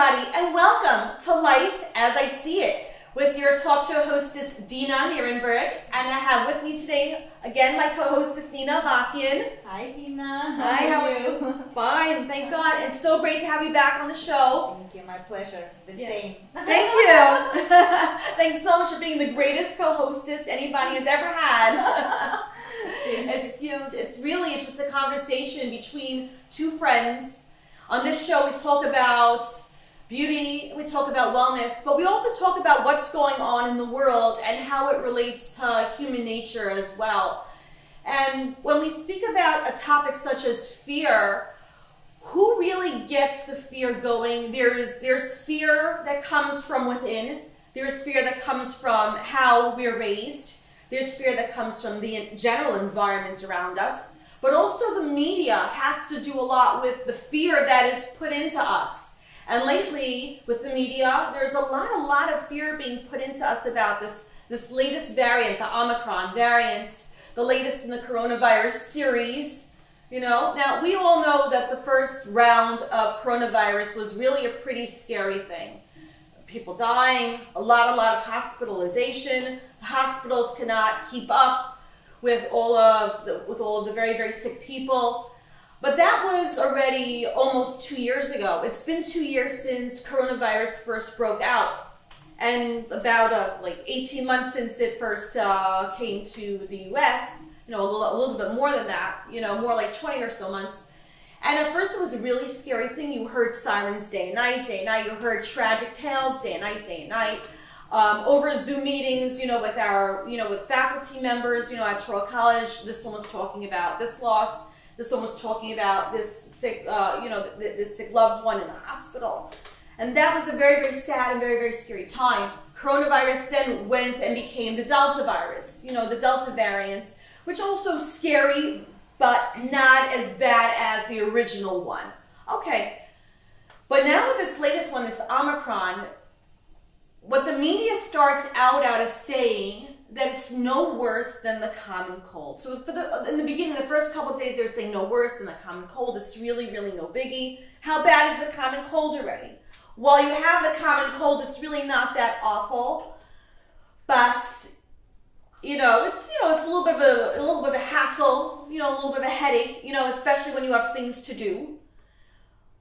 everybody, and welcome to Life as I See It with your talk show hostess Dina Nierenberg, and I have with me today again my co-hostess Nina Avakian. Hi Dina. Hi, how are you? Fine, thank God. It's so great to have you back on the show. Thank you, my pleasure. The same. Thank you. Thanks so much for being the greatest co-hostess anybody has ever had. It's just a conversation between two friends. On this show, we talk about beauty, we talk about wellness, but we also talk about what's going on in the world and how it relates to human nature as well. And when we speak about a topic such as fear, who really gets the fear going? There's fear that comes from within. There's fear that comes from how we're raised. There's fear that comes from the general environment around us. But also the media has to do a lot with the fear that is put into us. And lately, with the media, there's a lot of fear being put into us about this latest variant, the Omicron variant, the latest in the coronavirus series. Now we all know that the first round of coronavirus was really a pretty scary thing. People dying, a lot of hospitalization. Hospitals cannot keep up with all of the very, very sick people. But that was already almost 2 years ago. It's been 2 years since coronavirus first broke out, and about 18 months since it first came to the U.S. A little bit more than that. More like 20 or so months. And at first it was a really scary thing. You heard sirens day and night, day and night. You heard tragic tales day and night, day and night. Over Zoom meetings, with faculty members, at Touro College, this one was talking about this loss. This one was talking about this sick, this sick loved one in the hospital. And that was a very, very sad and very, very scary time. Coronavirus then went and became the Delta virus, the Delta variant, which also scary, but not as bad as the original one. Okay, but now with this latest one, this Omicron, what the media starts out as saying that it's no worse than the common cold. So in the beginning, the first couple of days, they were saying no worse than the common cold. It's really, really no biggie. How bad is the common cold already? Well, you have the common cold. It's really not that awful, but it's a little bit of a hassle. A little bit of a headache. Especially when you have things to do.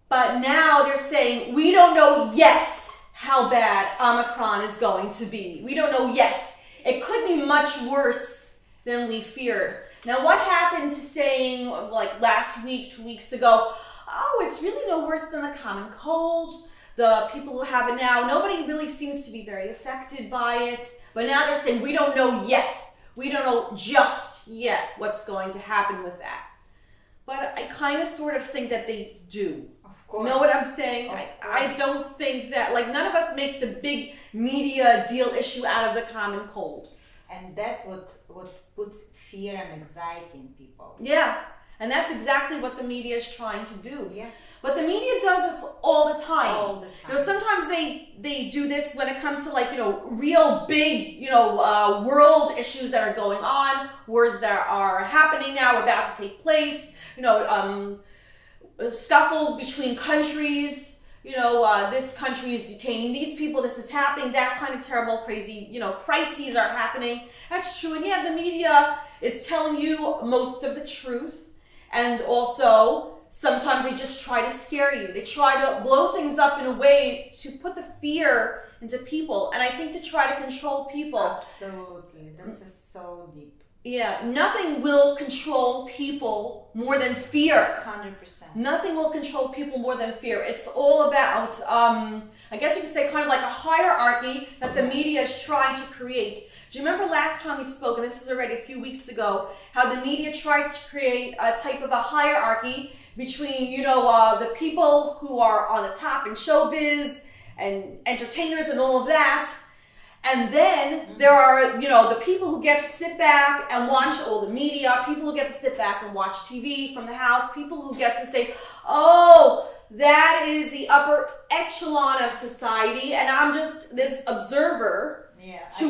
But now they're saying we don't know yet how bad Omicron is going to be. We don't know yet. It could be much worse than we feared. Now, what happened to saying last week, 2 weeks ago, oh, it's really no worse than the common cold. The people who have it now, nobody really seems to be very affected by it. But now they're saying we don't know yet. We don't know just yet what's going to happen with that. But I kind of sort of think that they do. You know what I'm saying? I don't think that, none of us makes a big media deal issue out of the common cold. And that's what puts fear and anxiety in people. Yeah, and that's exactly what the media is trying to do. Yeah. But the media does this all the time. All the time. Sometimes they do this when it comes to real big, world issues that are going on, wars that are happening now, about to take place, scuffles between countries, this country is detaining these people, this is happening, that kind of terrible, crazy, crises are happening. That's true. And yeah, the media is telling you most of the truth. And also, sometimes they just try to scare you. They try to blow things up in a way to put the fear into people. And I think to try to control people. Absolutely. That's so deep. Yeah, nothing will control people more than fear. 100%. Nothing will control people more than fear. It's all about, I guess you could say, kind of like a hierarchy that the media is trying to create. Do you remember last time we spoke, and this is already a few weeks ago, how the media tries to create a type of a hierarchy between, the people who are on the top in showbiz and entertainers and all of that. And then there are, the people who get to sit back and watch all the media, people who get to sit back and watch TV from the house, people who get to say, oh, that is the upper echelon of society, and I'm just this observer,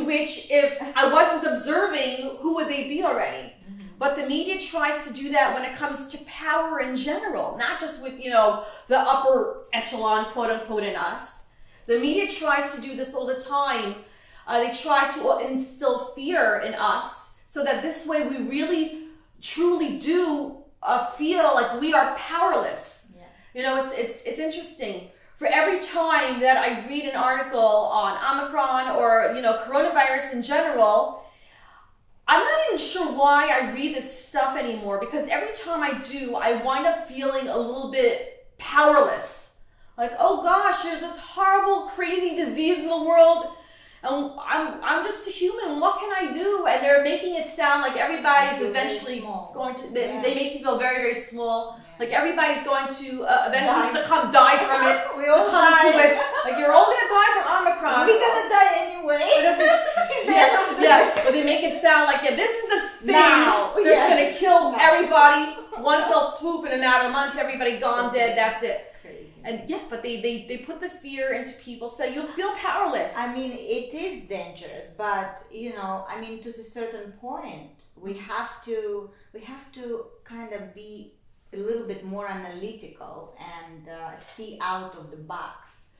which if I wasn't observing, who would they be already? But the media tries to do that when it comes to power in general, not just with, the upper echelon, quote unquote, in us. The media tries to do this all the time. They try to instill fear in us so that this way we really, truly do feel like we are powerless. Yeah. It's interesting. For every time that I read an article on Omicron or, coronavirus in general, I'm not even sure why I read this stuff anymore, because every time I do, I wind up feeling a little bit powerless. Like, oh gosh, there's this horrible, crazy disease in the world, and I'm just a human. What can I do? And they're making it sound like everybody's eventually going to. They make you feel very, very small. Like everybody's going to eventually die from it. We all succumb die. to it. Like you're all gonna die from Omicron. We're gonna die anyway. Yeah, but they make it sound like this is a thing that's gonna kill No. everybody. One fell swoop in a matter of months, everybody gone dead. That's it. Crazy. And but they put the fear into people so that you'll feel powerless. I mean, it is dangerous, but to a certain point, we have to kind of be a little bit more analytical and see out of the box.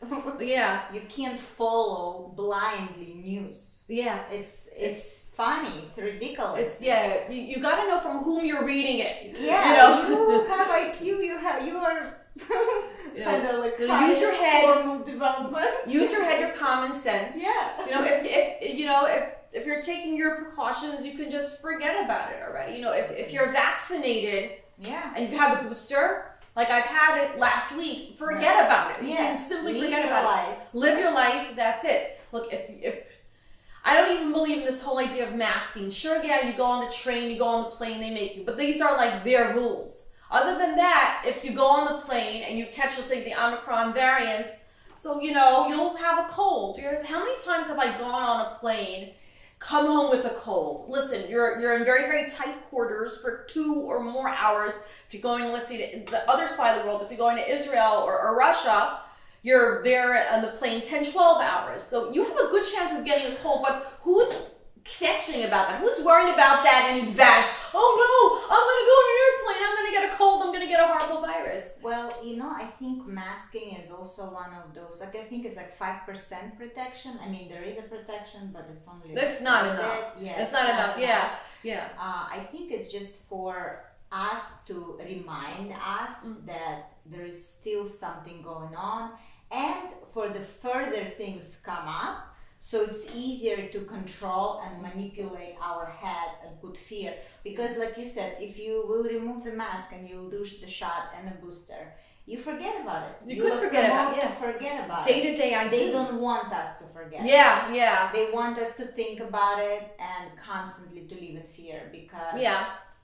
Yeah. You can't follow blindly news. Yeah. It's funny. It's ridiculous. You got to know from whom you're reading it. Yeah. You have IQ. You are kind of like use your head. Form of development. Use your head, your common sense. Yeah. If you're taking your precautions, you can just forget about it already. If you're vaccinated. Yeah. And you've had the booster, like I've had it last week, forget about it. You can simply forget about it. Live your life, that's it. Look, if I don't even believe in this whole idea of masking. Sure, yeah, you go on the train, you go on the plane, they make you. But these are like their rules. Other than that, if you go on the plane and you catch, let's say, the Omicron variant, so, you'll have a cold. How many times have I gone on a plane, come home with a cold? Listen, you're in very, very tight quarters for 2 or more hours. If you're going, let's say, to the other side of the world, if you're going to Israel or Russia, you're there on the plane 10, 12 hours. So you have a good chance of getting a cold, but who's catching about that? Who's worrying about that in advance? Oh no, I'm going to go on an airplane, I'm going to get a cold, I'm going to get a horrible virus. Well, I think masking is also one of those, I think it's like 5% protection. I mean, there is a protection, but it's only... That's not enough. Yeah, it's not enough, yeah. I think it's just for us to remind us that there is still something going on, and for the further things come up, so it's easier to control and manipulate our heads and put fear. Because like you said, if you will remove the mask and you'll do the shot and a booster, you forget about it. You could forget about it. To forget about Day it. to day, They don't want us to forget. Yeah. They want us to think about it and constantly to live in fear. Because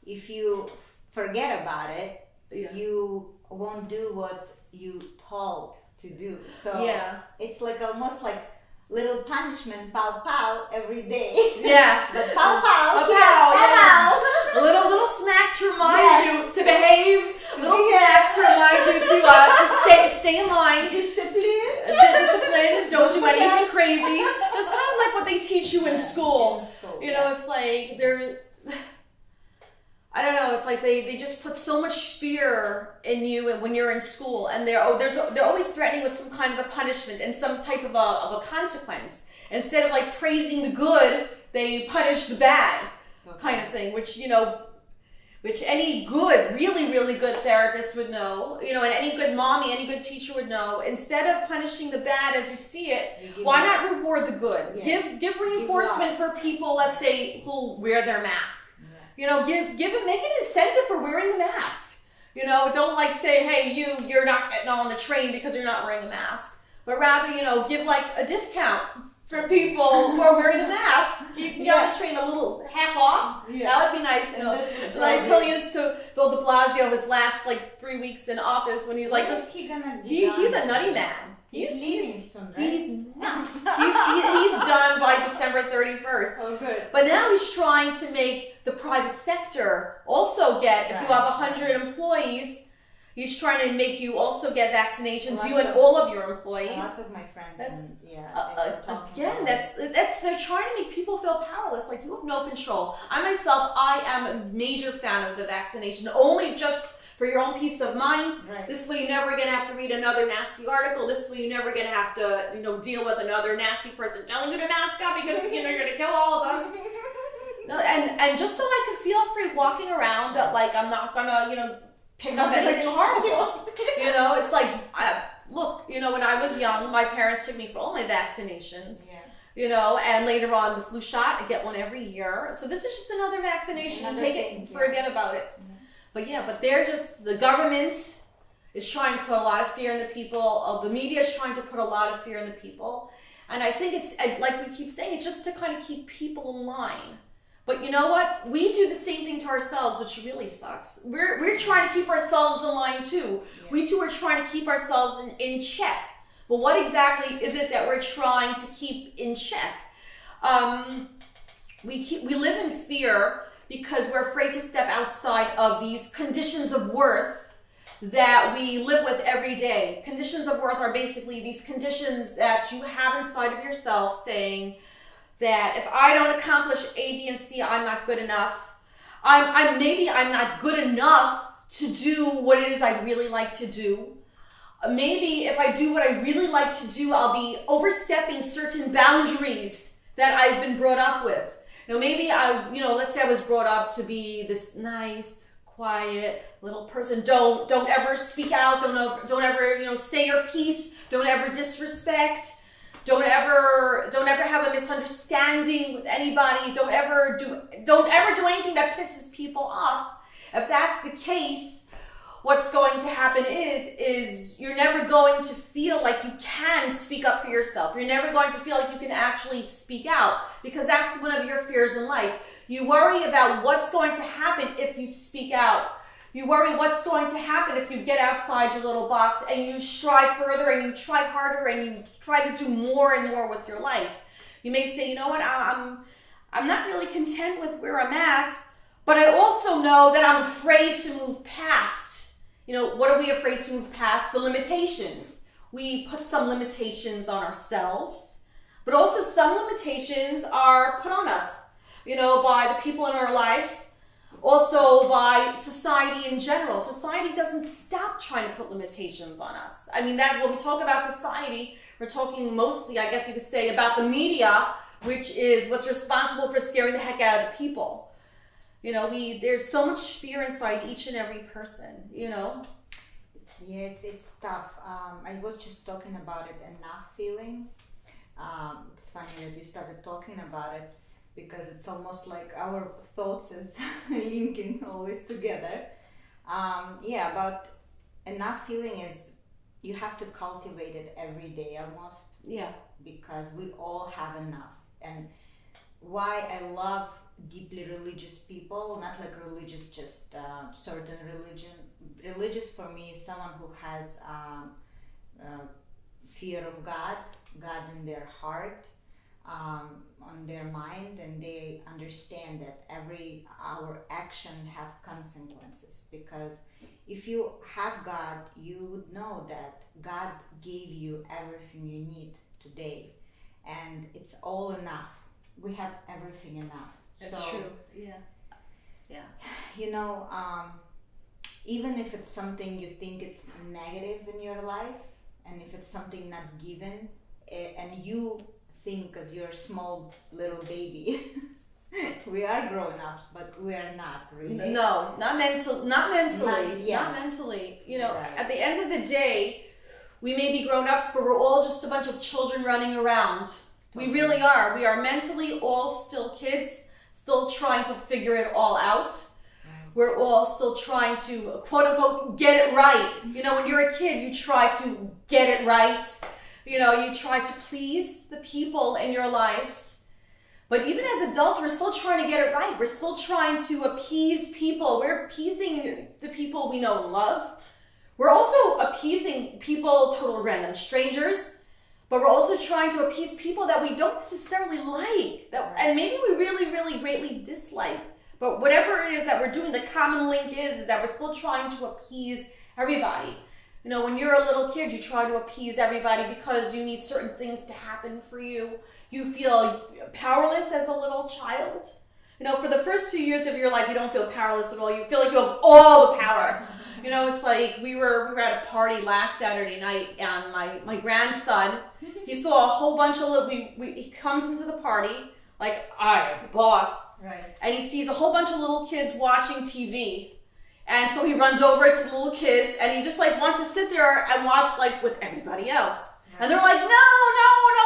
if you forget about it, you won't do what you told to do. So it's like almost like little punishment, pow pow, every day. Yeah. But pow pow, pow. A little smack to remind you to behave. A little smack to remind you to stay in line. Discipline. Don't do anything crazy. That's kind of like what they teach you in school. It's like I don't know. It's like they just put so much fear in you when you're in school, and they're always threatening with some kind of a punishment and some type of a consequence. Instead of like praising the good, they punish the bad, kind of thing. Which any good, really, really good therapist would know. And any good mommy, any good teacher would know. Instead of punishing the bad as you see it, why not reward the good? Yeah. Give reinforcement for people, let's say, who wear their mask. Make an incentive for wearing the mask. Don't like say, hey, you're not getting on the train because you're not wearing a mask. But rather, give like a discount for people who are wearing a mask. You can get on the train a little half off. Yeah. That would be nice. Like telling us to Bill de Blasio his last like 3 weeks in office when he's like he's a nutty man. He's nuts. He's done by December 31st. Oh, good. But now he's trying to make the private sector also get, if you have 100 employees, He's trying to make you also get vaccinations, Lots you and of- all of your employees. Lots of my friends. That's- and, yeah. they were talking Again, about that's they're trying to make people feel powerless. Like, you have no control. I myself, I am a major fan of the vaccination, only just for your own peace of mind. Right. This way, you're never gonna have to read another nasty article. This way, you're never gonna have to, deal with another nasty person telling you to mask up because you're gonna kill all of us. No, and just so I could feel free walking around, like I'm not gonna, pick up anything horrible. It's like, look, when I was young, my parents took me for all my vaccinations. Yeah. And later on the flu shot, I get one every year. So this is just another vaccination. Another Take thing, it, yeah. forget about it. But they're just, the government is trying to put a lot of fear in the people. The media is trying to put a lot of fear in the people. And I think it's, like we keep saying, it's just to kind of keep people in line. But you know what? We do the same thing to ourselves, which really sucks. We're trying to keep ourselves in line too. Yeah. We too are trying to keep ourselves in check. But what exactly is it that we're trying to keep in check? We live in fear because we're afraid to step outside of these conditions of worth that we live with every day. Conditions of worth are basically these conditions that you have inside of yourself saying that if I don't accomplish A, B, and C, I'm not good enough. Maybe I'm not good enough to do what it is I really like to do. Maybe if I do what I really like to do, I'll be overstepping certain boundaries that I've been brought up with. Maybe let's say I was brought up to be this nice, quiet little person. Don't ever speak out. Don't ever say your piece. Don't ever disrespect. Don't ever have a misunderstanding with anybody. Don't ever do anything that pisses people off. If that's the case, what's going to happen is you're never going to feel like you can speak up for yourself. You're never going to feel like you can actually speak out because that's one of your fears in life. You worry about what's going to happen if you speak out. You worry what's going to happen if you get outside your little box and you strive further and you try harder and you try to do more and more with your life. You may say, you know what, I'm not really content with where I'm at, but I also know that I'm afraid to move past. What are we afraid to move past? The limitations. We put some limitations on ourselves, but also some limitations are put on us, by the people in our lives. Also by society in general. Society doesn't stop trying to put limitations on us. That's when we talk about society, we're talking mostly, I guess you could say, about the media, which is what's responsible for scaring the heck out of the people. There's so much fear inside each and every person, It's tough. I was just talking about it, enough feeling. It's funny that you started talking about it, because it's almost like our thoughts is linking always together. About enough feeling is you have to cultivate it every day almost. Yeah. Because we all have enough. And why I love deeply religious people, not like religious, just certain religion. Religious for me is someone who has fear of God in their heart, on their mind, and they understand that our action have consequences. Because if you have God, you would know that God gave you everything you need today, and it's all enough. We have everything enough. That's true. Yeah. Even if it's something you think it's negative in your life, and if it's something not given, and you think as you're a small little baby, we are grown-ups, but we are not really. No, not mentally. Not mentally. Right. At the end of the day, we may be grown-ups, but we're all just a bunch of children running around. We really are. We are mentally all still kids, still trying to figure it all out. We're all still trying to, quote unquote, get it right. When you're a kid, you try to get it right. You try to please the people in your lives. But even as adults, we're still trying to get it right. We're still trying to appease people. We're appeasing the people we know and love. We're also appeasing people, total random strangers. But we're also trying to appease people that we don't necessarily like. And maybe we really, really greatly dislike. But whatever it is that we're doing, the common link is that we're still trying to appease everybody. You know, when you're a little kid, you try to appease everybody because you need certain things to happen for you. You feel powerless as a little child. You know, for the first few years of your life, you don't feel powerless at all. You feel like you have all the power. You know, it's like we were at a party last Saturday night, and my grandson, he saw a whole bunch of he comes into the party like, I am the boss. Right. And he sees a whole bunch of little kids watching TV. And so he runs over to the little kids, and he just like wants to sit there and watch like with everybody else. Right. And they're like, no,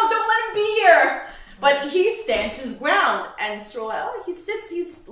don't let him be here. But he stands his ground, and so he sits. He's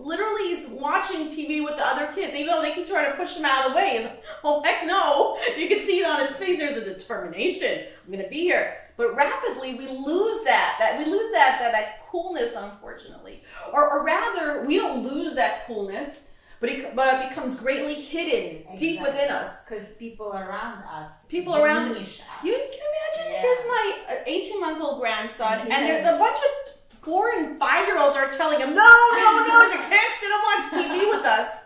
watching TV with the other kids, even though they keep trying to push him out of the way. He's like, oh heck no! You can see it on his face. There's a determination. I'm gonna be here. But rapidly we lose that coolness, unfortunately, or rather, we don't lose that coolness, but it becomes greatly hidden deep within us. Because people around us, you can imagine. Yeah. Here's my 18-month-old grandson, and there's a bunch of 4 and 5-year-olds are telling him, no, you can't sit and watch TV with us.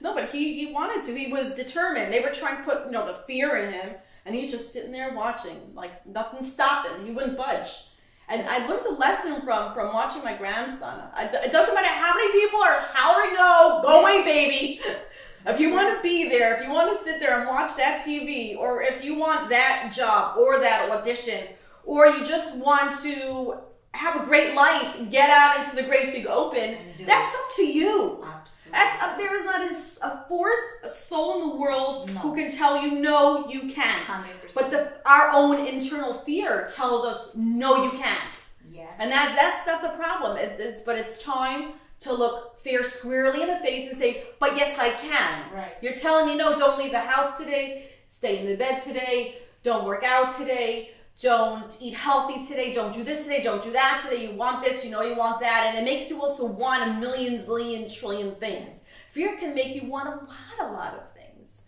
No, but he wanted to. He was determined. They were trying to put the fear in him, and he's just sitting there watching, like nothing stopping. He wouldn't budge. And I learned the lesson from watching my grandson. It doesn't matter how many people are howling, go away, baby. If you want to be there, if you want to sit there and watch that TV, or if you want that job or that audition, or you just want to have a great life and get out into the great big open, that's up to you. Absolutely. There is not a soul in the world No. who can tell you, no, you can't. 100%. But our own internal fear tells us, no, you can't. Yes. And that's a problem. But it's time to look fear squarely in the face and say, but yes, I can. Right. You're telling me, no, don't leave the house today, stay in the bed today, don't work out today, don't eat healthy today, don't do this today, don't do that today, you want this, you want that, and it makes you also want a million, zillion, trillion things. Fear can make you want a lot of things.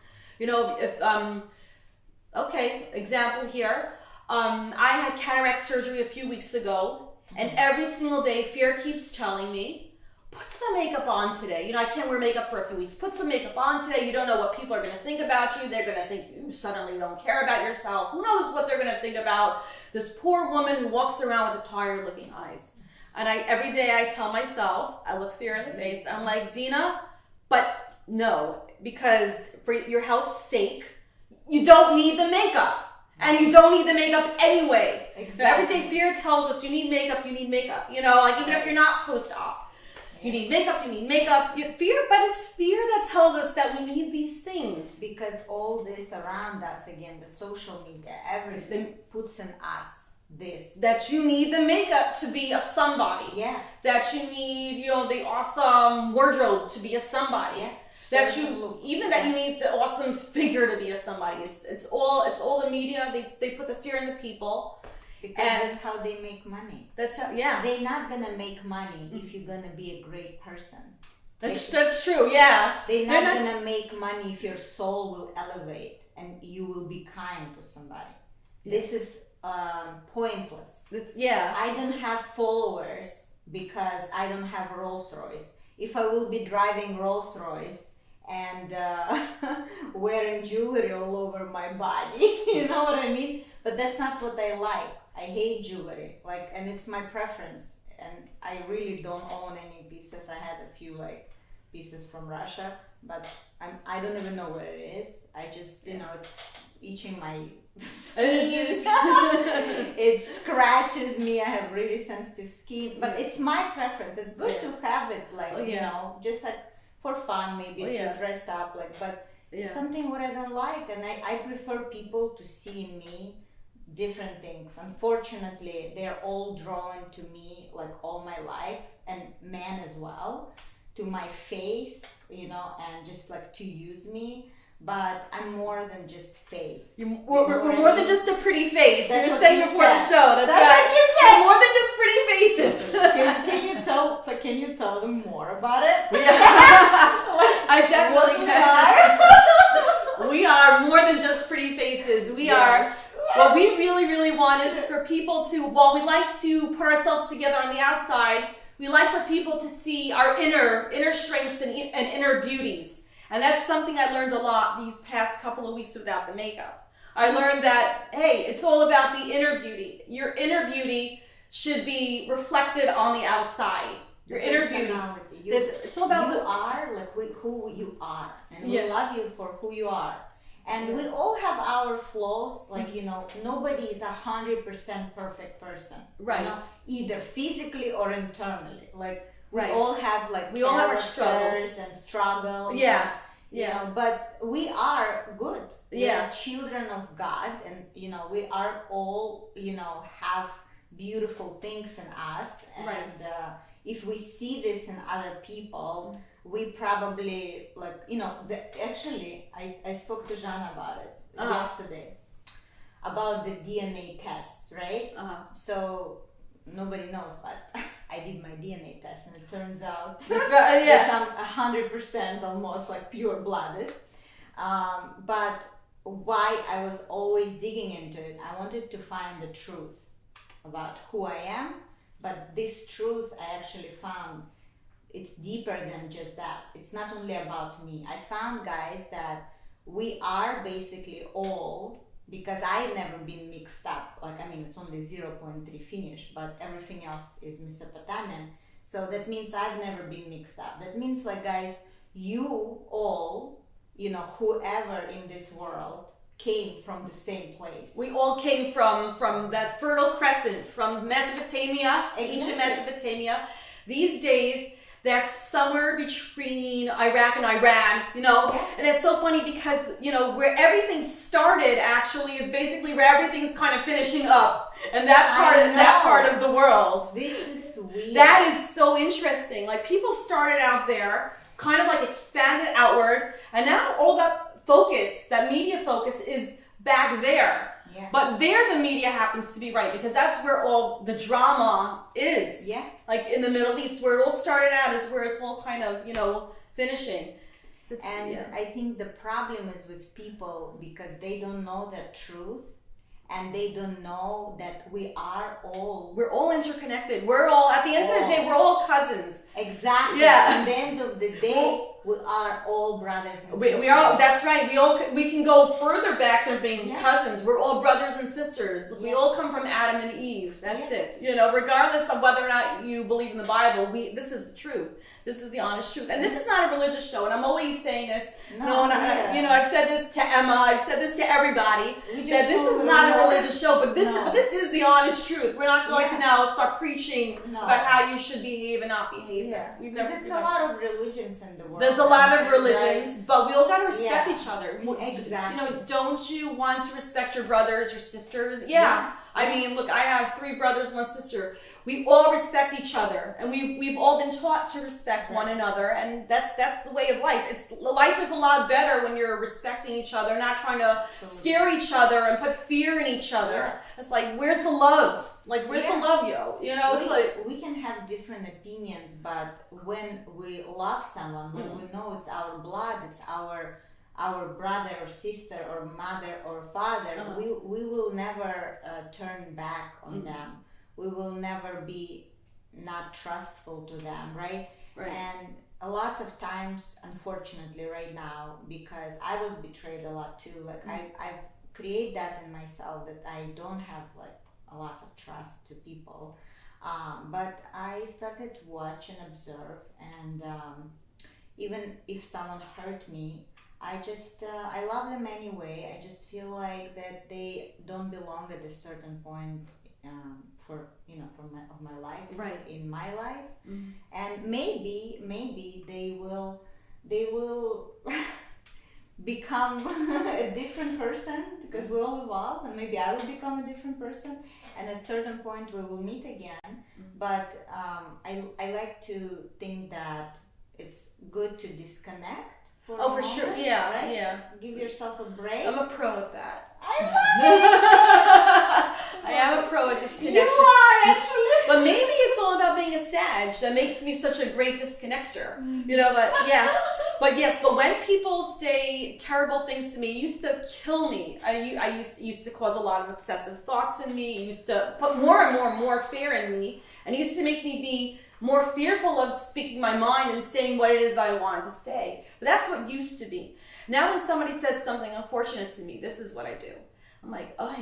Example here, I had cataract surgery a few weeks ago, and every single day fear keeps telling me, put some makeup on today. I can't wear makeup for a few weeks. Put some makeup on today. You don't know what people are going to think about you. They're going to think you suddenly don't care about yourself. Who knows what they're going to think about this poor woman who walks around with tired looking eyes. And every day I tell myself, I look fear in the face. I'm like, Dina, but no, because for your health's sake, you don't need the makeup. And you don't need the makeup anyway. Exactly. So every day fear tells us you need makeup. Even if you're not post-op. You need makeup, fear, but it's fear that tells us that we need these things. Because all this around us, again, the social media, everything puts in us this. That you need the makeup to be a somebody. Yeah. That you need, the awesome wardrobe to be a somebody. Yeah. That you need the awesome figure to be a somebody. It's all the media. They put the fear in the people. Because that's how they make money. They're not gonna make money if you're gonna be a great person. That's true, yeah. They're not gonna make money if your soul will elevate and you will be kind to somebody. Yeah. This is pointless. I don't have followers because I don't have Rolls Royce. If I will be driving Rolls Royce and wearing jewelry all over my body, you know what I mean? But that's not what I like. I hate jewelry, and it's my preference. And I really don't own any pieces. I had a few pieces from Russia, but I don't even know what it is. I just, it's itching my skin. It scratches me. I have really sensitive skin, but it's my preference. It's good to have it, just for fun, maybe to dress up, but it's something what I don't like, and I prefer people to see in me different things. Unfortunately, they're all drawn to me all my life, and men as well, to my face, and just to use me. But I'm more than just face. We're more than just a pretty face. That's you were saying before the show. That's right. What you said. We're more than just pretty faces. Can you tell them more about it? I definitely can. We are more than just pretty faces. We are. What we really, really want is for people to, while we like to put ourselves together on the outside, we like for people to see our inner strengths and inner beauties. And that's something I learned a lot these past couple of weeks without the makeup. I learned that, hey, it's all about the inner beauty. Your inner beauty should be reflected on the outside. Your inner beauty. It's all about you are like who you are, and Yeah. we love you for who you are. And we all have our flaws. Like, you know, nobody is 100% perfect person. Right. You know, either physically or internally. Like, we Right. all have like We all have our characters struggles. and struggles. Yeah. and, you Yeah. know, but we are good. We Yeah. are children of God, and you know, we are all, you know, have beautiful things in us. And Right. if we see this in other people, we probably like, you know, actually I spoke to Jean about it yesterday about the DNA tests, right? So nobody knows, but I did my DNA test, and it turns out That's right. Yeah. that I'm 100% almost like pure blooded. But why I was always digging into it, I wanted to find the truth about who I am. But this truth I actually found, it's deeper than just that. It's not only about me. I found, guys, that we are basically all, because I've never been mixed up. Like, I mean, it's only 0.3 Finnish, but everything else is Mesopotamian. So that means I've never been mixed up. That means, like, guys, you all, you know, whoever in this world came from the same place. We all came from that Fertile Crescent, from Mesopotamia, ancient Exactly. Mesopotamia. These days, that's somewhere between Iraq and Iran, you know? Yeah. And it's so funny because, you know, where everything started actually is basically where everything's kind of finishing up. And that part of the world. This is weird. That is so interesting. Like, people started out there, kind of like expanded outward, and now all that focus, that media focus, is back there. Yeah. But there the media happens to be right, because that's where all the drama is. Yeah. Like in the Middle East, where it all started out is where it's all kind of, you know, finishing. And yeah. I think the problem is with people because they don't know the truth, and they don't know that we are all We're all interconnected. We're all, at the end of the day, we're all cousins. exactly. Yeah. At the end of the day, we are all brothers and sisters. We are, that's right. We can go further back than being Yeah. cousins. We're all brothers and sisters. We Yeah. all come from Adam and Eve. That's Yeah. it. You know, regardless of whether or not you believe in the Bible, this is the truth. This is the honest truth. And this is not a religious show, and I'm always saying this. No, and yeah. you know, I've said this to Emma, I've said this to everybody, We just that this is don't not a know. religious show, but this is the honest truth. We're not going to Yeah. now start preaching No. about how you should behave and not behave. Yeah, We've because never- it's a lot of religions in the world. There's a lot of right? religions, but we all gotta respect Yeah. each other. Exactly. You know, don't you want to respect your brothers, your sisters? Yeah. I mean, look, I have 3 brothers, 1 sister. We all respect each other, and we've all been taught to respect one another, and that's the way of life. Life is a lot better when you're respecting each other, not trying to scare each other and put fear in each other. Yeah. It's like, where's the love? Like, where's the Yeah. love, yo? You know, it's like, we can have different opinions, but when we love someone, when we know it's our blood, it's our brother or sister or mother or father, we will never turn back on them. We will never be not trustful to them, right? Right. And a lots of times, unfortunately, right now, because I was betrayed a lot too. Like I've created that in myself, that I don't have like a lot of trust to people. But I started to watch and observe, and even if someone hurt me, I just I love them anyway. I just feel like that they don't belong at a certain point for my life, Right. in my life, and maybe they will become a different person, because we all evolve, and maybe I will become a different person, and at a certain point we will meet again. But I like to think that it's good to disconnect for a for sure, moment, yeah, right? yeah. Give yourself a break. I'm a pro at that. I I am a pro at love disconnection. you are actually. But maybe it's all about being a Sag that makes me such a great disconnector. You know, but yeah. But yes, but when people say terrible things to me, it used to kill me. I used to cause a lot of obsessive thoughts in me. It used to put more and more fear in me. And it used to make me be more fearful of speaking my mind and saying what it is that I wanted to say. But that's what used to be. Now when somebody says something unfortunate to me, this is what I do. I'm like, oh,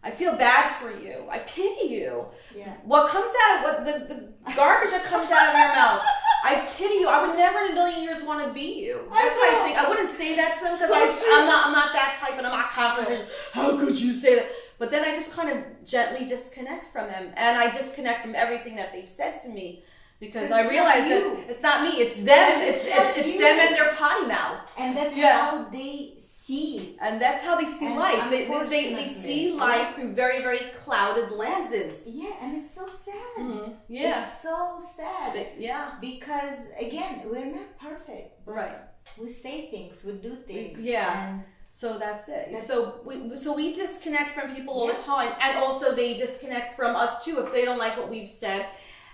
I feel bad for you. I pity you. Yeah. What comes out, the garbage that comes out of your mouth, I pity you. I would never in a million years want to be you. That's what I think. I wouldn't say that to them because I'm not that type and I'm not confrontational. How could you say that? But then I just kind of gently disconnect from them, and I disconnect from everything that they've said to me because I realize that it's not me, it's them. It's them and their potty mouth. And that's how they see. And that's how they see life. They see life through very, very clouded lenses. Yeah, and it's so sad. Mm-hmm. Yeah. It's so sad. Yeah. Because, again, we're not perfect. But right. we say things, we do things. Yeah. And so that's it. So we disconnect from people all the time, and also they disconnect from us too if they don't like what we've said.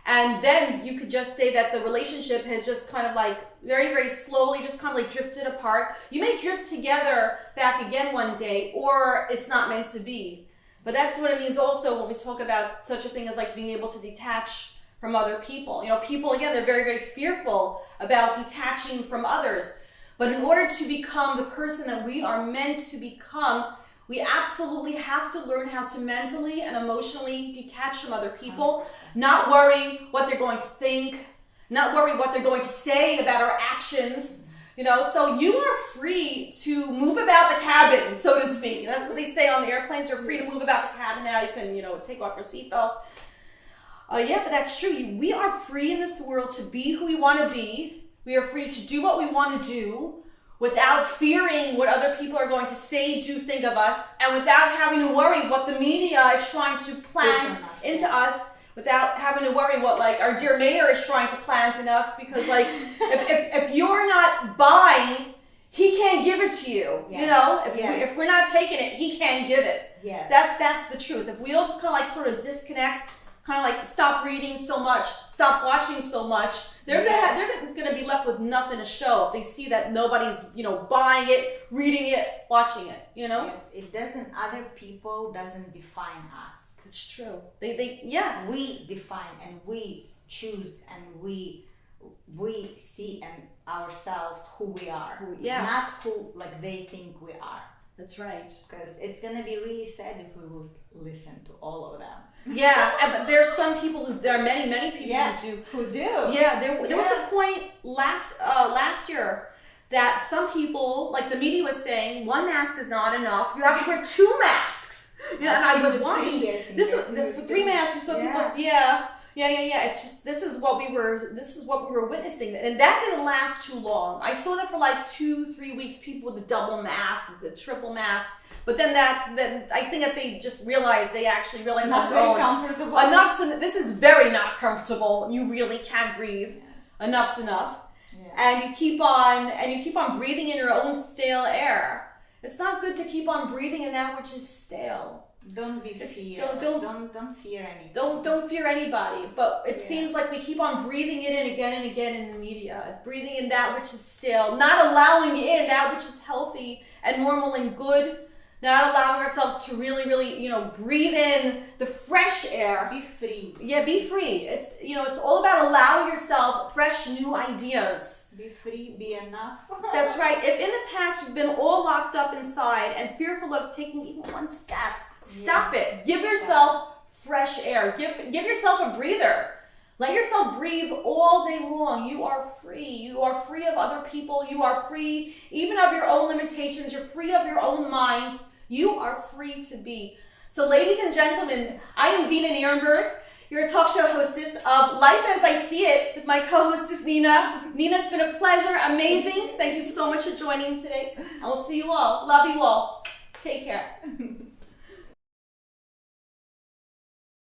And then you could just say that the relationship has just kind of like very, very slowly just kind of like drifted apart. You may drift together back again one day, or it's not meant to be. But that's what it means also when we talk about such a thing as like being able to detach from other people. You know, people, again, they're very, very fearful about detaching from others. But in order to become the person that we are meant to become, we absolutely have to learn how to mentally and emotionally detach from other people, 100%. Not worry what they're going to think, not worry what they're going to say about our actions. You know, so you are free to move about the cabin, so to speak. That's what they say on the airplanes. You're free to move about the cabin now. You can, take off your seatbelt. But that's true. We are free in this world to be who we want to be. We are free to do what we want to do without fearing what other people are going to say, do, think of us, and without having to worry what the media is trying to plant into us, without having to worry what like our dear mayor is trying to plant in us, because like if you're not buying, he can't give it to you. Yes. If we're not taking it, he can't give it. Yes. That's the truth. If we all just kind of like sort of disconnect, kind of like stop reading so much, stop watching so much, they're gonna be left with nothing to show if they see that nobody's buying it, reading it, watching it. Yes, it doesn't. Other people doesn't define us. It's true. We define and we choose and we see and ourselves who we are. Not who like they think we are. That's right. Because it's gonna be really sad if we will listen to all of them. Yeah, but there's some people there are many people who do. Yeah, there was a point last year that some people, like the media was saying, one mask is not enough. You have to wear 2 masks. And I was watching this for 3 masks. You saw people. Yeah. It's just this is what we were witnessing, and that didn't last too long. I saw that for like 2-3 weeks. People with the double mask, the triple mask. But then I think that they just realized not very comfortable. Enough's this is very not comfortable. You really can't breathe. Yeah. Enough's enough. Yeah. And you keep on breathing in your own stale air. It's not good to keep on breathing in that which is stale. Don't be fear. Don't fear anything. Don't fear anybody. But it seems like we keep on breathing it in again and again in the media. Breathing in that which is stale, not allowing in that which is healthy and normal and good. Not allowing ourselves to really, really, breathe in the fresh air. Be free. Yeah, be free. It's, it's all about allowing yourself fresh, new ideas. Be free, be enough. That's right. If in the past you've been all locked up inside and fearful of taking even one step, stop it. Give yourself fresh air. Give yourself a breather. Let yourself breathe all day long. You are free. You are free of other people. You are free even of your own limitations. You're free of your own mind. You are free to be. So ladies and gentlemen, I am Dina Nierenberg, your talk show hostess of Life as I See It with my co-hostess Nina. Nina, it's been a pleasure. Amazing. Thank you so much for joining today. I will see you all. Love you all. Take care.